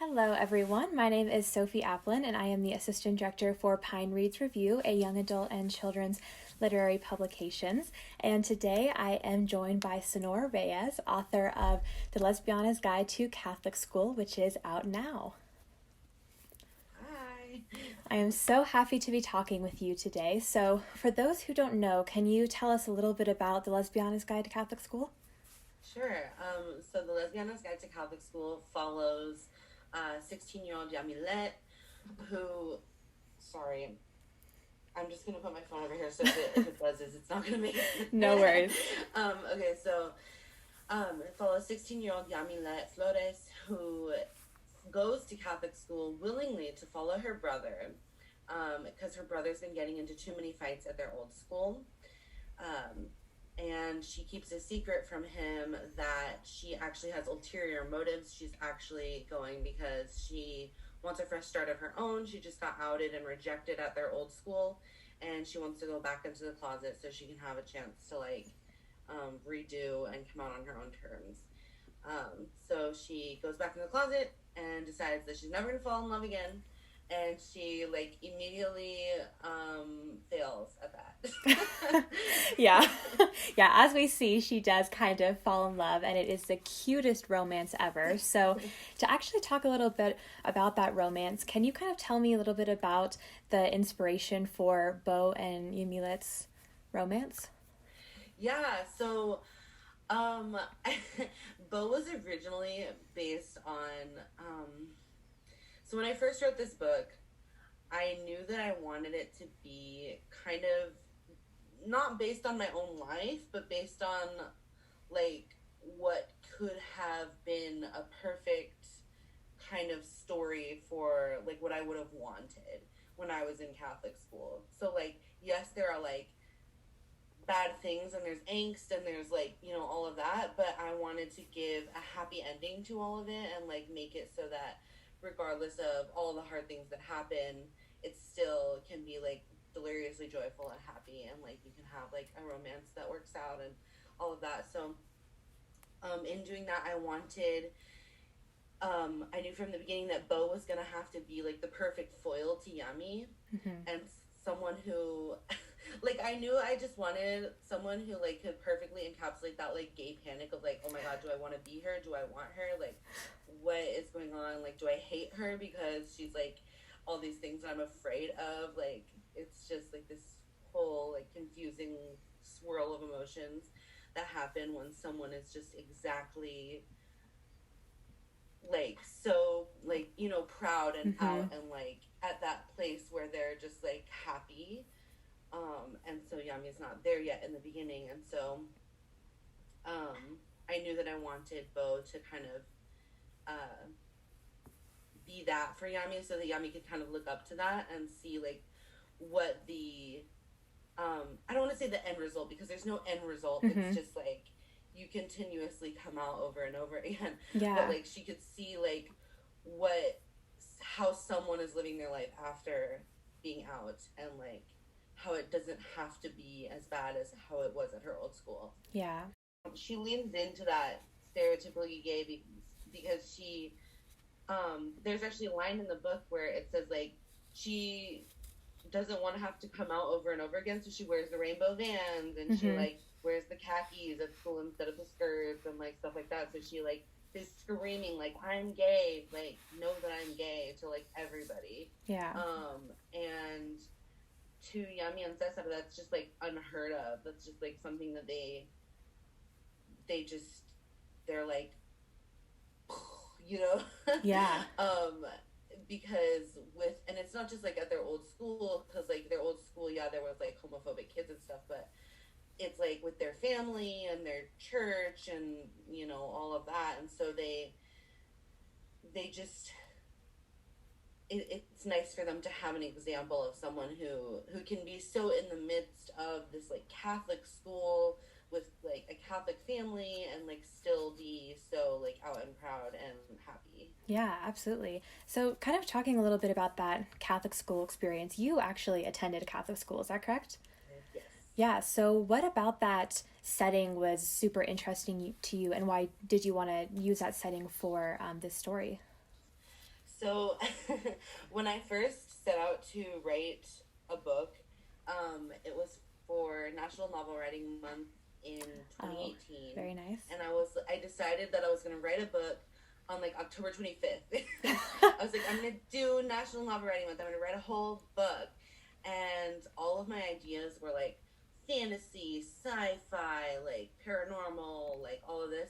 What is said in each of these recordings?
Hello, everyone. My name is Sophie Applin, and I am the Assistant Director for Pine Reads Review, a young adult and children's literary publications. And today I am joined by Sonora Reyes, author of The Lesbiana's Guide to Catholic School, which is out now. Hi. I am so happy to be talking with you today. So, for those who don't know, can you tell us a little bit about The Lesbiana's Guide to Catholic School? Sure. So The Lesbiana's Guide to Catholic School follows 16-year-old Yamilet, who, sorry, I'm just going to put my phone over here so if it buzzes, it's not going to make it. No worries. It follows 16-year-old Yamilet Flores, who goes to Catholic school willingly to follow her brother, because her brother's been getting into too many fights at their old school. And she keeps a secret from him that she actually has ulterior motives. She's actually going because she wants a fresh start of her own. She just got outed and rejected at their old school, and she wants to go back into the closet so she can have a chance to redo and come out on her own terms. So she goes back in the closet and decides that she's never going to fall in love again. And she immediately fails at that. Yeah, as we see, she does kind of fall in love, and it is the cutest romance ever. So to actually talk a little bit about that romance, can you kind of tell me a little bit about the inspiration for Bo and Yamilet's romance? Yeah, so Bo was originally based on so when I first wrote this book, I knew that I wanted it to be kind of not based on my own life, but based on what could have been a perfect kind of story for what I would have wanted when I was in Catholic school. So yes, there are bad things and there's angst and there's all of that, but I wanted to give a happy ending to all of it and make it so that regardless of all the hard things that happen, it still can be deliriously joyful and happy, and you can have a romance that works out and all of that. So in doing that, I knew from the beginning that Bo was gonna have to be the perfect foil to Yami. Mm-hmm. And someone who I knew I just wanted someone who could perfectly encapsulate that gay panic of oh my god, do I want to be her, do I want her, what is going on, do I hate her because she's all these things that I'm afraid of, it's just this whole confusing swirl of emotions that happen when someone is just exactly so proud and mm-hmm. out and at that place where they're just happy, and so Yami's not there yet in the beginning, and so I knew that I wanted Bo to kind of be that for Yami, so that Yami could kind of look up to that and see what the I don't want to say the end result, because there's no end result. Mm-hmm. It's just you continuously come out over and over again. Yeah. But she could see how someone is living their life after being out, and how it doesn't have to be as bad as how it was at her old school. Yeah. She leans into that stereotypically gay because she there's actually a line in the book where it says she doesn't want to have to come out over and over again, so she wears the rainbow Vans, and mm-hmm. she wears the khakis at school instead of the skirts and stuff like that, so she is screaming I'm gay, know that I'm gay to everybody. Yeah. And to Yami and Cesar, that's just unheard of. That's just something that they're yeah. Because and it's not just at their old school, because their old school, yeah, there was homophobic kids and stuff, but it's with their family and their church and all of that, and so they just it's nice for them to have an example of someone who can be so in the midst of this Catholic school with a Catholic family and still be so out and proud and happy. Yeah, absolutely. So kind of talking a little bit about that Catholic school experience, you actually attended a Catholic school, is that correct? Yes. Yeah, so what about that setting was super interesting to you, and why did you want to use that setting for this story? So when I first set out to write a book, it was for National Novel Writing Month in 2018. Oh, very nice. And I decided that I was going to write a book on like October 25th. I was like, I'm going to do National Novel Writing Month. I'm going to write a whole book. And all of my ideas were like fantasy, sci-fi, like paranormal, like all of this.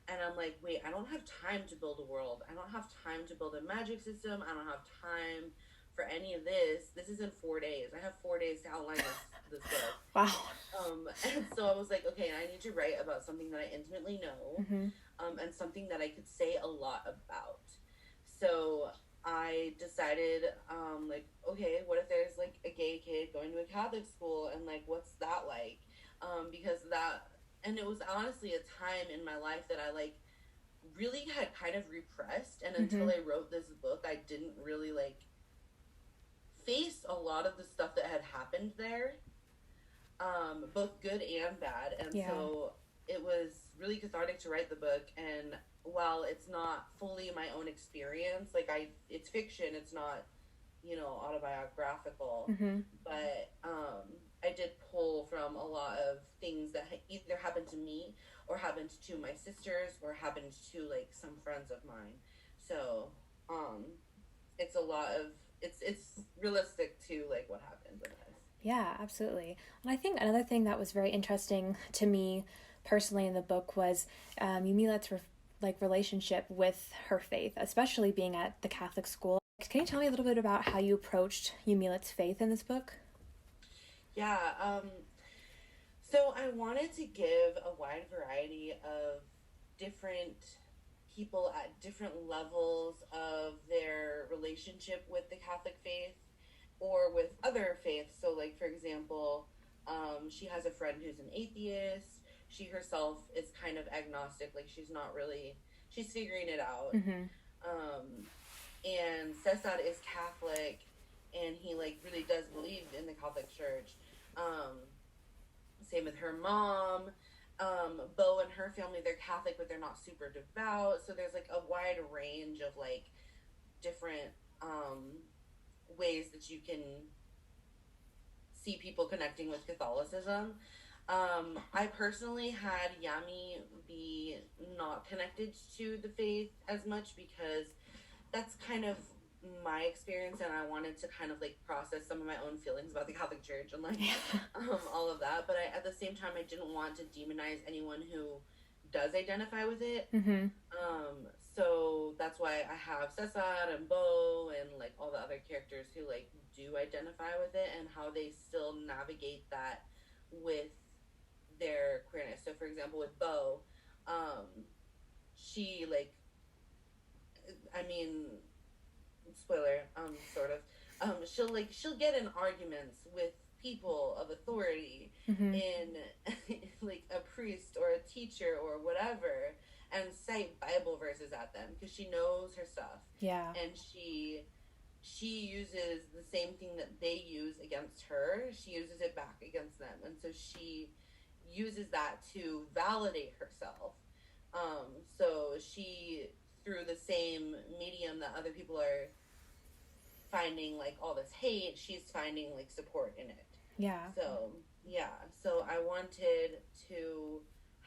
And I'm like, wait, I don't have time to build a world. I don't have time to build a magic system. I don't have time for any of this. This is in 4 days. I have 4 days to outline this book. Wow. And so I was like, okay, I need to write about something that I intimately know, and something that I could say a lot about. So I decided, like, okay, what if there's like a gay kid going to a Catholic school, and like, what's that like? And it was honestly a time in my life that I like really had kind of repressed, and until I wrote this book, I didn't really like face a lot of the stuff that had happened there, both good and bad. And so it was really cathartic to write the book. And while it's not fully my own experience, like it's fiction, it's not, autobiographical, but I did pull from a lot of things that either happened to me or happened to my sisters or happened to like some friends of mine. So it's a lot of it's realistic to like what happened with us. Yeah, absolutely. And I think another thing that was very interesting to me personally in the book was Yumilet's relationship with her faith, especially being at the Catholic school. Can you tell me a little bit about how you approached Yumilet's faith in this book? Yeah, so I wanted to give a wide variety of different people at different levels of their relationship with the Catholic faith or with other faiths. So like, for example, she has a friend who's an atheist. She herself is kind of agnostic, like she's figuring it out. And Cesar is Catholic, and he like really does believe in the Catholic Church. Same with her mom. Bo and her family, they're Catholic, but they're not super devout. So there's like a wide range of like different ways that you can see people connecting with Catholicism. I personally had Yami be not connected to the faith as much because that's kind of my experience, and I wanted to kind of like process some of my own feelings about the Catholic Church and like all of that. But at the same time, I didn't want to demonize anyone who does identify with it. So that's why I have Cesar and Bo and like all the other characters who like do identify with it, and how they still navigate that with their queerness. So for example, with Bo, she like, I mean, spoiler, sort of, she'll get in arguments with people of authority in like a priest or a teacher or whatever, and cite Bible verses at them because she knows her stuff. Yeah. And she uses the same thing that they use against her. She uses it back against them, and so she uses that to validate herself. So she, through the same medium that other people are finding like all this hate, she's finding like support in it. Yeah. So I wanted to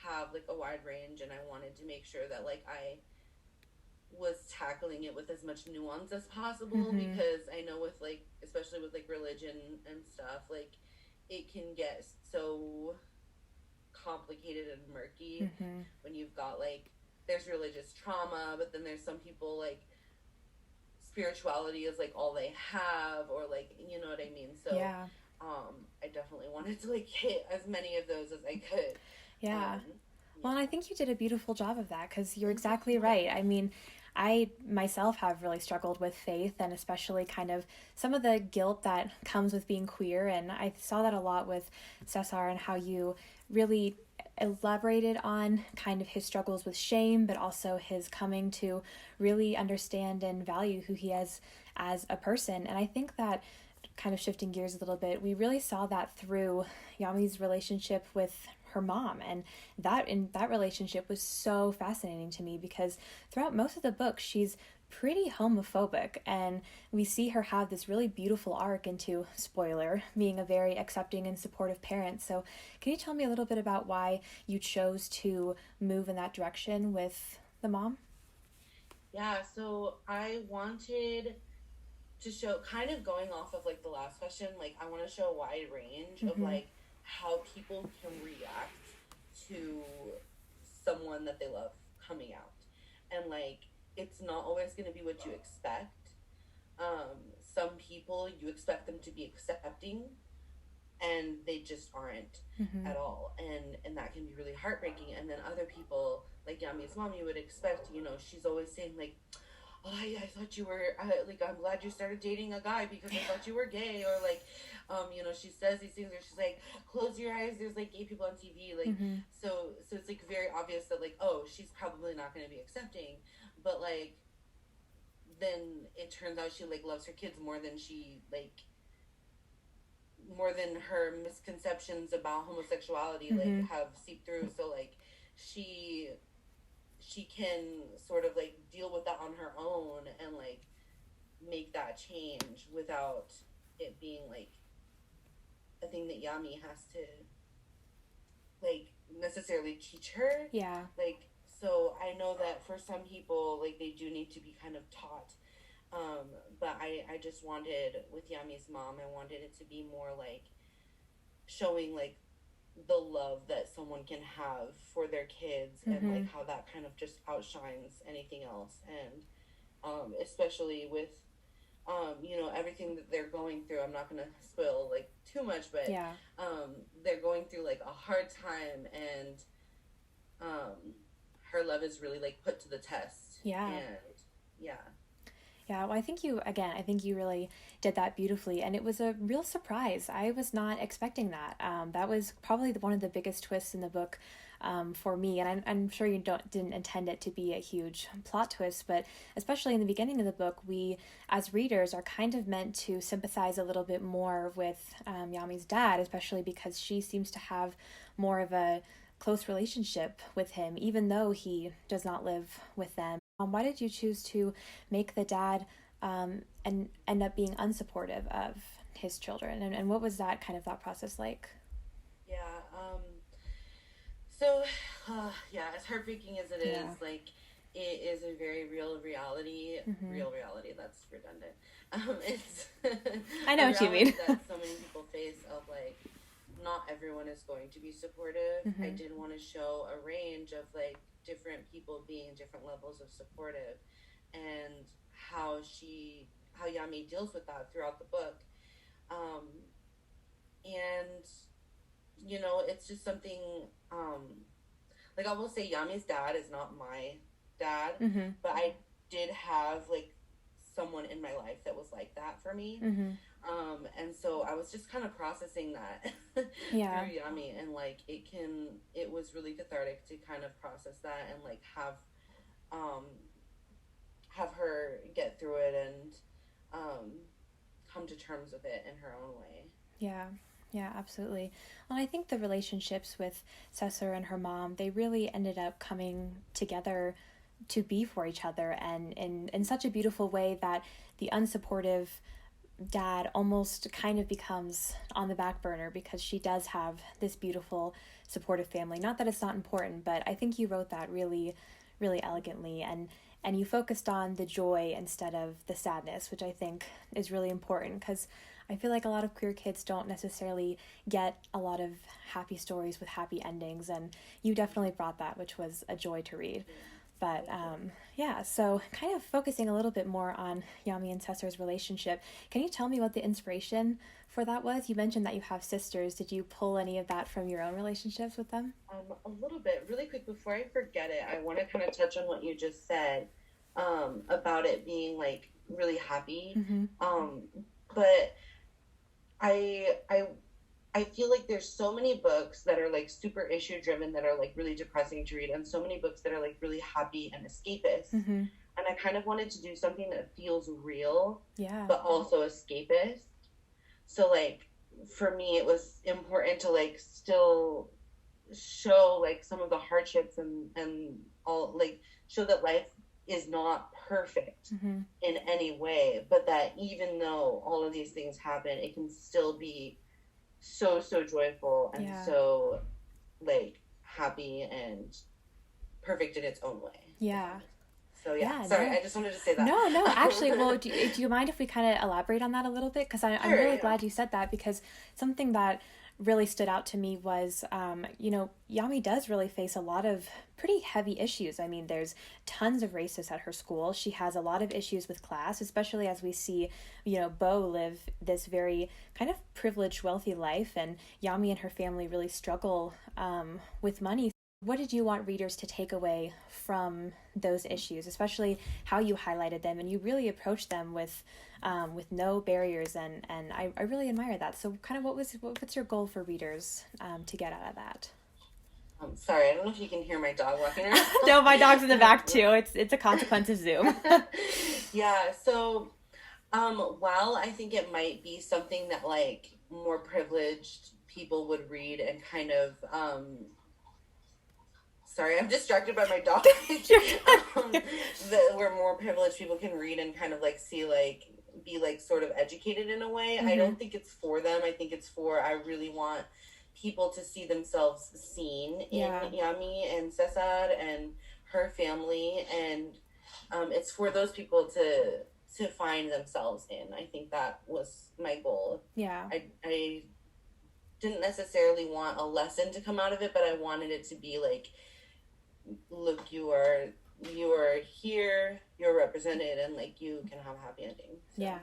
have like a wide range, and I wanted to make sure that like I was tackling it with as much nuance as possible, because I know with like, especially with like religion and stuff, like it can get so complicated and murky when you've got like, there's religious trauma, but then there's some people like spirituality is like all they have, or like, you know what I mean? So yeah. I definitely wanted to like hit as many of those as I could. Well, and I think you did a beautiful job of that, because you're exactly right. I mean, I myself have really struggled with faith, and especially kind of some of the guilt that comes with being queer, and I saw that a lot with Cesar and how you really elaborated on kind of his struggles with shame, but also his coming to really understand and value who he is as a person. And I think that, kind of shifting gears a little bit, we really saw that through Yami's relationship with her mom, and that relationship was so fascinating to me, because throughout most of the book she's pretty homophobic, and we see her have this really beautiful arc into, spoiler, being a very accepting and supportive parent. So can you tell me a little bit about why you chose to move in that direction with the mom? Yeah, so I wanted to show, kind of going off of like the last question, like I want to show a wide range of like how people can react to someone that they love coming out. And like it's not always going to be what you expect. Some people, you expect them to be accepting, and they just aren't at all, and that can be really heartbreaking. And then other people, like Yami's mom, you would expect, you know, she's always saying like, oh, I thought you were like, I'm glad you started dating a guy because I thought you were gay, or like, you know, she says these things where she's like, close your eyes, there's like gay people on TV, like, so it's like very obvious that like, oh, she's probably not going to be accepting. But like then it turns out she like loves her kids more than her misconceptions about homosexuality like have seeped through. So like she can sort of like deal with that on her own and like make that change without it being like a thing that Yami has to like necessarily teach her. Yeah. Like, so I know that for some people, like, they do need to be kind of taught. But I just wanted, with Yami's mom, I wanted it to be more like showing like the love that someone can have for their kids and like how that kind of just outshines anything else. And especially with you know, everything that they're going through. I'm not gonna spoil like too much, but yeah. They're going through like a hard time, and her love is really like put to the test. Yeah. And yeah. Yeah, well, I think you really did that beautifully, and it was a real surprise. I was not expecting that. That was probably one of the biggest twists in the book for me, and I'm sure you didn't intend it to be a huge plot twist, but especially in the beginning of the book, we, as readers, are kind of meant to sympathize a little bit more with Yami's dad, especially because she seems to have more of a close relationship with him, even though he does not live with them. Why did you choose to make the dad and end up being unsupportive of his children? And what was that kind of thought process like? Yeah. So, yeah, as heartbreaking as it is, like, it is a very real reality. Real reality, that's redundant. It's I know what you mean. That so many people face of, like, not everyone is going to be supportive. I did want to show a range of, like, different people being different levels of supportive, and how Yami deals with that throughout the book. And you know, it's just something like, I will say Yami's dad is not my dad, but I did have like someone in my life that was like that for me. And so I was just kind of processing that through Yami, and like it was really cathartic to kind of process that and like have her get through it and come to terms with it in her own way. Yeah, absolutely. Well, I think the relationships with Cesar and her mom, they really ended up coming together to be for each other, and in such a beautiful way that the unsupportive dad almost kind of becomes on the back burner, because she does have this beautiful supportive family. Not that it's not important, but I think you wrote that really, really elegantly, and you focused on the joy instead of the sadness, which I think is really important, because I feel like a lot of queer kids don't necessarily get a lot of happy stories with happy endings, and you definitely brought that, which was a joy to read. But yeah, so kind of focusing a little bit more on Yami and Cesar's relationship, can you tell me what the inspiration for that was? You mentioned that you have sisters. Did you pull any of that from your own relationships with them? A little bit. Really quick, before I forget it, I want to kind of touch on what you just said about it being like really happy. But I feel like there's so many books that are like super issue driven that are like really depressing to read, and so many books that are like really happy and escapist. And I kind of wanted to do something that feels real, but also escapist. So like for me, it was important to like still show like some of the hardships and all, like show that life is not perfect in any way, but that even though all of these things happen, it can still be so joyful and so like happy and perfect in its own way. So sorry, I just wanted to say that. No, actually, well, do you mind if we kind of elaborate on that a little bit? Because I'm really glad you said that, because something that really stood out to me was, Yami does really face a lot of pretty heavy issues. I mean, there's tons of racists at her school. She has a lot of issues with class, especially as we see, Bo live this very kind of privileged, wealthy life, and Yami and her family really struggle with money. What did you want readers to take away from those issues, especially how you highlighted them and you really approached them with no barriers, and I really admire that. So kind of what's your goal for readers to get out of that? Sorry, I don't know if you can hear my dog walking around. No, my dog's in the back too. It's a consequence of Zoom. So while I think it might be something that like more privileged people would read and kind of sorry, I'm distracted by my dog. Where more privileged people can read and kind of like see like be like sort of educated in a way. I don't think it's for them. I think it's for, I really want people to see themselves seen in Yami and Cesar and her family, and it's for those people to find themselves in. I think that was my goal. I didn't necessarily want a lesson to come out of it, but I wanted it to be like, look, you are here, you're represented, and like you can have a happy ending. So.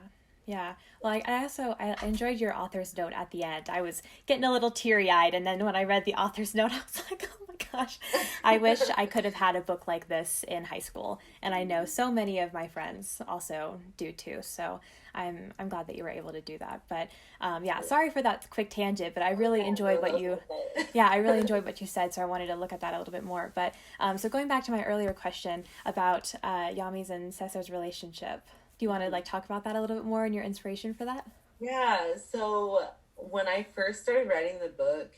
Well, I enjoyed your author's note at the end. I was getting a little teary-eyed, and then when I read the author's note, I was like, oh my gosh, I wish I could have had a book like this in high school. And I know so many of my friends also do too. So I'm glad that you were able to do that. But sorry for that quick tangent, but I really enjoyed what you said. So I wanted to look at that a little bit more. But so going back to my earlier question about Yami's and Cesar's relationship, do you want to like talk about that a little bit more and your inspiration for that? Yeah. So when I first started writing the book,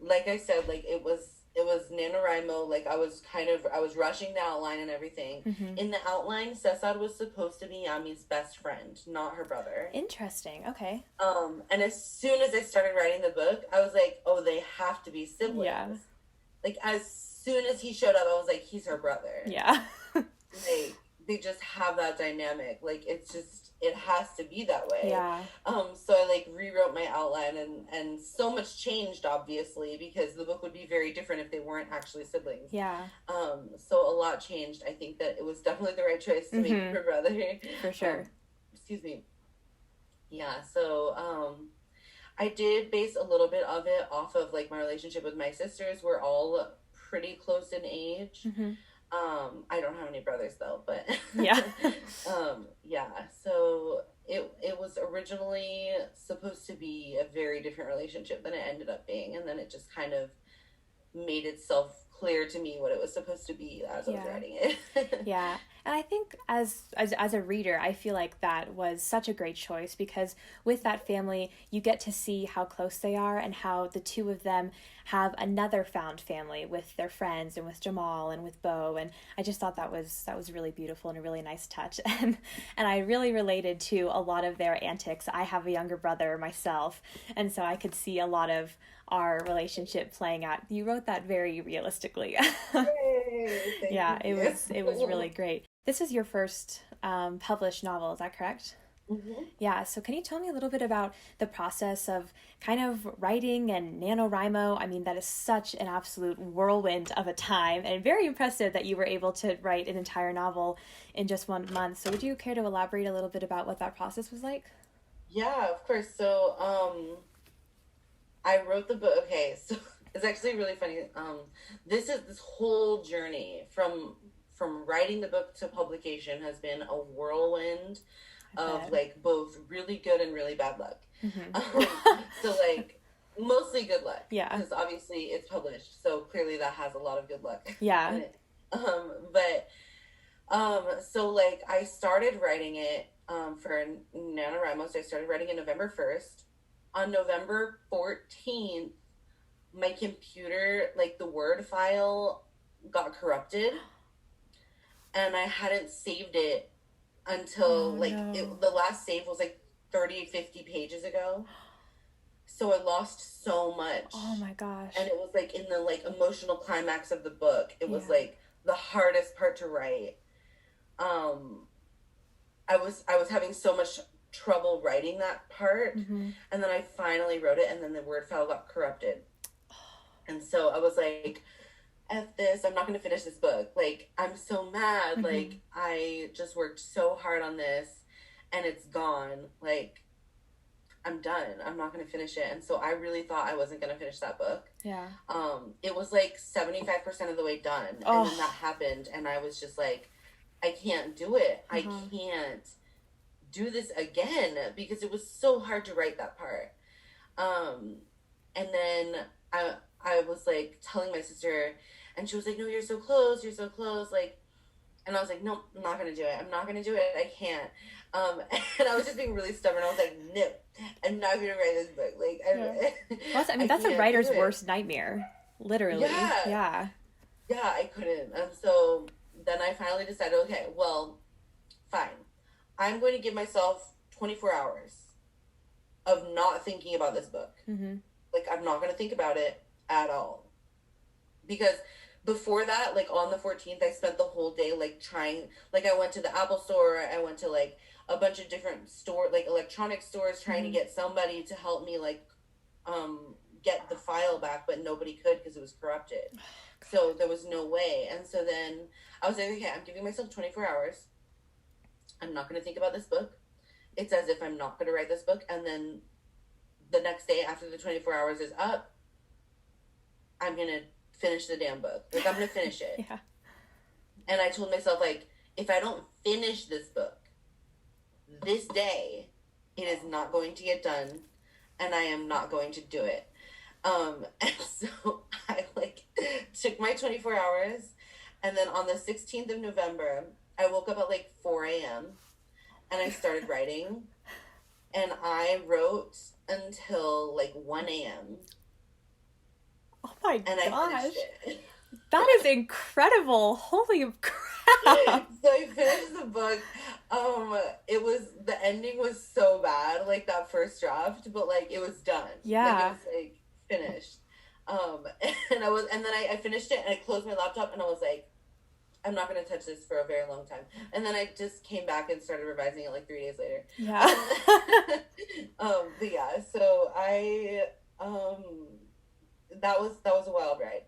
like I said, like it was NaNoWriMo. Like I was rushing the outline and everything. In the outline, Cesar was supposed to be Yami's best friend, not her brother. Interesting. Okay. And as soon as I started writing the book, I was like, oh, they have to be siblings. Yeah. Like as soon as he showed up, I was like, he's her brother. Yeah. Like they just have that dynamic. Like it has to be that way. Yeah. So I like rewrote my outline, and so much changed obviously, because the book would be very different if they weren't actually siblings. Yeah. So a lot changed. I think that it was definitely the right choice to make her brother. For sure. Excuse me. Yeah. So I did base a little bit of it off of like my relationship with my sisters. We're all pretty close in age. I don't have any brothers though, but so it was originally supposed to be a very different relationship than it ended up being, and then it just kind of made itself clear to me what it was supposed to be as I was writing it. Yeah. And I think as a reader, I feel like that was such a great choice, because with that family, you get to see how close they are and how the two of them have another found family with their friends and with Jamal and with Bo. And I just thought that was really beautiful and a really nice touch. And I really related to a lot of their antics. I have a younger brother myself, and so I could see a lot of our relationship playing out. You wrote that very realistically. Yay, it was really great. This is your first published novel, is that correct? Yeah, so can you tell me a little bit about the process of kind of writing and NaNoWriMo? I mean, that is such an absolute whirlwind of a time, and very impressive that you were able to write an entire novel in just 1 month. So would you care to elaborate a little bit about what that process was like? Yeah, of course. So I wrote the book. Okay, so it's actually really funny. This whole journey from writing the book to publication has been a whirlwind of like both really good and really bad luck. So like mostly good luck. Yeah. Because obviously it's published, so clearly that has a lot of good luck. Yeah. So like I started writing it for NaNoWriMo. So I started writing it November 1st. On November 14th, my computer, like the Word file got corrupted. and I hadn't saved it until the last save was like 30, 50 pages ago. So I lost so much. Oh my gosh. And it was like in the like emotional climax of the book. It was like the hardest part to write. I was having so much trouble writing that part, and then I finally wrote it, and then the word file got corrupted. And so I was like, F this, I'm not going to finish this book. Like, I'm so mad. Like, I just worked so hard on this, and it's gone. Like, I'm done. I'm not going to finish it. And so I really thought I wasn't going to finish that book. Yeah. It was like 75% of the way done. Oh. And then that happened, and I was just like, I can't do it. I can't do this again, because it was so hard to write that part. And then I was like telling my sister, and she was like, no, you're so close, like, and I was like, no, I'm not gonna do it, I can't. And I was just being really stubborn. I was like, no, I'm not gonna write this book. Like, that's a writer's worst nightmare, literally. Yeah, I couldn't. And so then I finally decided, okay, well, fine, I'm going to give myself 24 hours of not thinking about this book. Like, I'm not going to think about it at all. Because before that, like, on the 14th, I spent the whole day, like, trying, like, I went to the Apple store, I went to, like, a bunch of different electronic stores, trying to get somebody to help me, like, get the file back, but nobody could because it was corrupted. So there was no way. And so then I was like, okay, I'm giving myself 24 hours. I'm not going to think about this book. It's as if I'm not going to write this book. And then the next day after the 24 hours is up, I'm going to finish the damn book. Like, I'm going to finish it. Yeah. And I told myself, like, if I don't finish this book this day, it is not going to get done, and I am not going to do it. And so I, like, took my 24 hours, and then on the 16th of November, I woke up at, like, 4 a.m., and I started writing, and I wrote until, like, 1 a.m., oh my and gosh. I finished it. That is incredible. Holy crap. So I finished the book. The ending was so bad, like, that first draft, but, like, it was done. Yeah. Like, it was, like, finished. And then I finished it, and I closed my laptop, and I was like, I'm not going to touch this for a very long time. And then I just came back and started revising it, like, 3 days later. Yeah. But yeah, so that was a wild ride.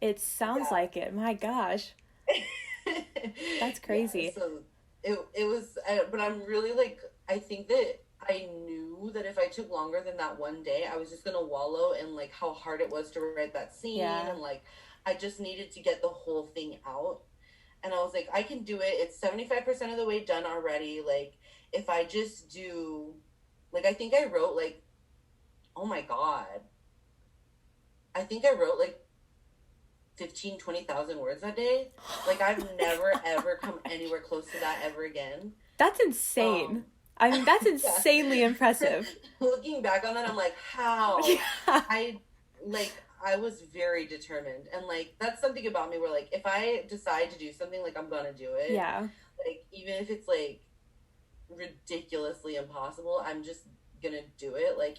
It sounds like it. My gosh. That's crazy. Yeah, so it was, but I'm really, like, I think that I knew that if I took longer than that one day, I was just going to wallow in, like, how hard it was to write that scene. Yeah. And, like, I just needed to get the whole thing out. And I was like, I can do it. It's 75% of the way done already. Like, if I just do, like, I think I wrote, like, oh my God. I think I wrote, like, 15,000, 20,000 words that day. Like, I've never, ever come anywhere close to that ever again. That's insane. I mean, that's insanely impressive. Looking back on that, I'm like, how? Yeah. I was very determined. And, like, that's something about me where, like, if I decide to do something, like, I'm gonna do it. Yeah. Like, even if it's, like, ridiculously impossible, I'm just gonna do it. Like,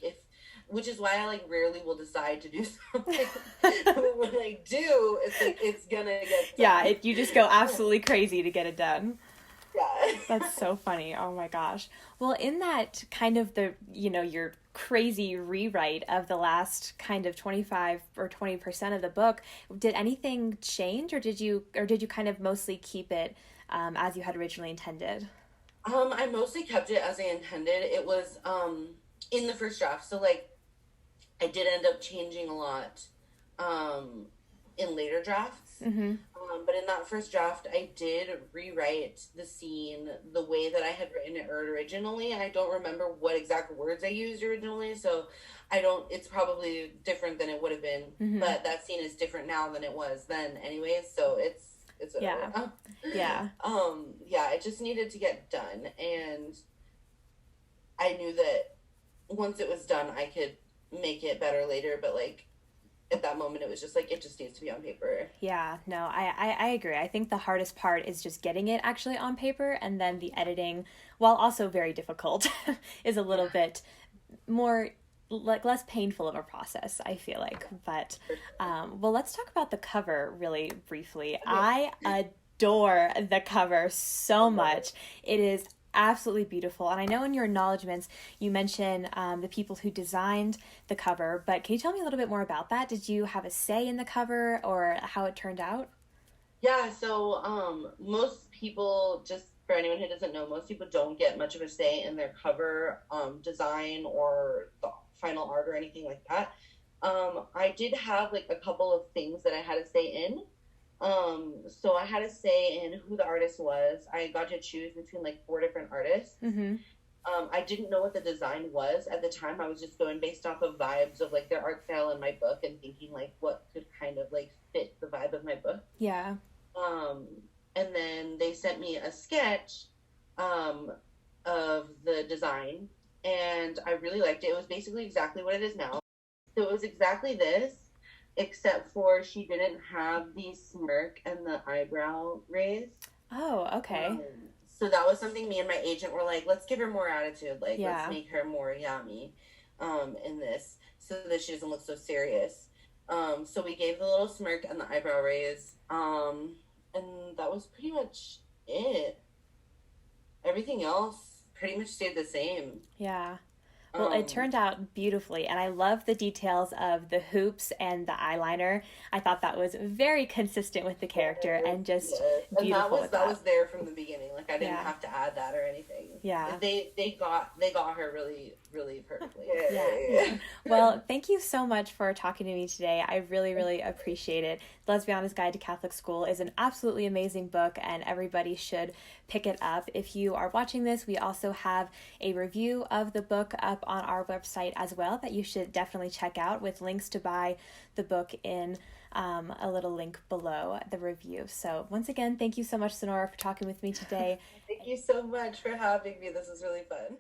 which is why I, like, rarely will decide to do something. But when I do, it's like, it's gonna get done. Yeah, you just go absolutely crazy to get it done. Yeah. That's so funny. Oh my gosh. Well, in that kind of your crazy rewrite of the last kind of 25 or 20% of the book, did anything change, or did you kind of mostly keep it as you had originally intended? I mostly kept it as I intended. It was in the first draft. So, like, I did end up changing a lot in later drafts. Mm-hmm. But in that first draft, I did rewrite the scene the way that I had written it originally. I don't remember what exact words I used originally, so it's probably different than it would have been. Mm-hmm. But that scene is different now than it was then anyways, so it's whatever. Yeah. Yeah, it just needed to get done, and I knew that once it was done, I could make it better later, but, like, at that moment it was just like, it just needs to be on paper. Yeah, no, I agree. I think the hardest part is just getting it actually on paper, and then the editing, while also very difficult, is a little bit more like less painful of a process, I feel like. But well, let's talk about the cover really briefly. Okay. I adore the cover so much. It is absolutely beautiful, and I know in your acknowledgments you mentioned the people who designed the cover, but can you tell me a little bit more about that? Did you have a say in the cover or how it turned out? Yeah, so most people, just for anyone who doesn't know, most people don't get much of a say in their cover design or the final art or anything like that. I did have like a couple of things that I had to say in. So I had to say in who the artist was. I got to choose between like 4 different artists. Mm-hmm. I didn't know what the design was at the time. I was just going based off of vibes of like their art style in my book and thinking like what could kind of like fit the vibe of my book. Yeah. And then they sent me a sketch of the design, and I really liked it. It was basically exactly what it is now. So it was exactly this, except for she didn't have the smirk and the eyebrow raise. Oh, okay. So that was something me and my agent were like, let's give her more attitude. Like, Yeah. let's make her more yummy in this so that she doesn't look so serious. So we gave the little smirk and the eyebrow raise. And that was pretty much it. Everything else pretty much stayed the same. Yeah. Well, it turned out beautifully, and I love the details of the hoops and the eyeliner. I thought that was very consistent with the character and just beautiful. And that was there from the beginning. Like I didn't Yeah. have to add that or anything. Yeah. They got her really, really perfectly. Yeah. Well, thank you so much for talking to me today. I really, really appreciate it. Lesbiana's Guide to Catholic School is an absolutely amazing book, and everybody should pick it up. If you are watching this, we also have a review of the book up on our website as well that you should definitely check out, with links to buy the book in a little link below the review. So once again, thank you so much, Sonora, for talking with me today. Thank you so much for having me. This was really fun.